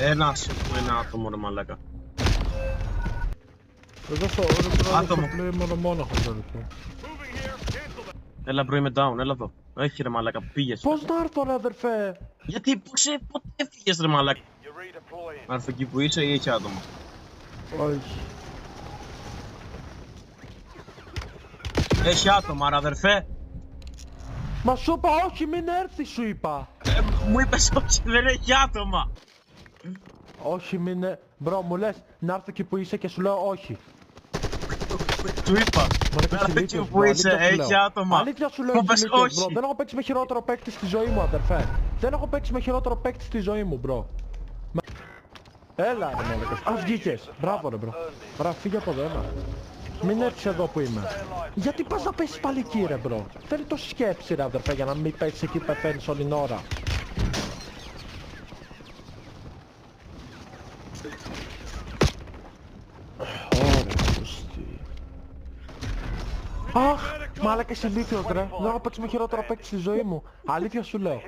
Ένα άτομο ρε μαλάκα. Εδώ στο όρο Άτομο. μόνο έχω το λεπτό. Έλα μπρο, είμαι down, έλα εδώ. Έχει ρε μαλάκα, πήγες. Πώς να έρθω ρε αδερφέ? Γιατί ποτέ έφυγες ρε μαλάκα. Να έρθω εκεί που είσαι ή έχει άτομο? Όχι. Έχει άτομα ρε αδερφέ. Μα σου είπα όχι, μην έρθει σου είπα. Μου είπες όχι, δεν έχει άτομα. Όχι μην μπρο μου λες να έρθω εκεί που είσαι και σου λέω όχι. Του είπα. Μαλάκα Εκεί ηλίθιος, που μπρο, είσαι αλήθεια σου έχει λέω. άτομα. Αλήθεια σου λέω Μου είσαι πες ηλίθιος, όχι. μπρο. Δεν έχω παίξει με χειρότερο παίκτη στη ζωή μου αδερφέ. Δεν έχω παίξει με χειρότερο παίκτη στη ζωή μου μπρο. Έλα ρε μαλάκας. Α, βγήκες. Μπράβο ρε μπρο. Μπράβο, φύγε από εδώ, έλα. Μην έρθεις εδώ που είμαι. Γιατί πας να πέσεις πάλι εκεί ρε μπρο? Θέλει τόση σκέψη ρε αδερφέ για να μην πέσεις εκεί που πεθαίνεις όλη την ώρα. Αχ, μάλακα είσαι ηλίθιος ρε. Δεν έχω παίξει με χειρότερο παίκτη στη ζωή μου. Αλήθεια σου λέω.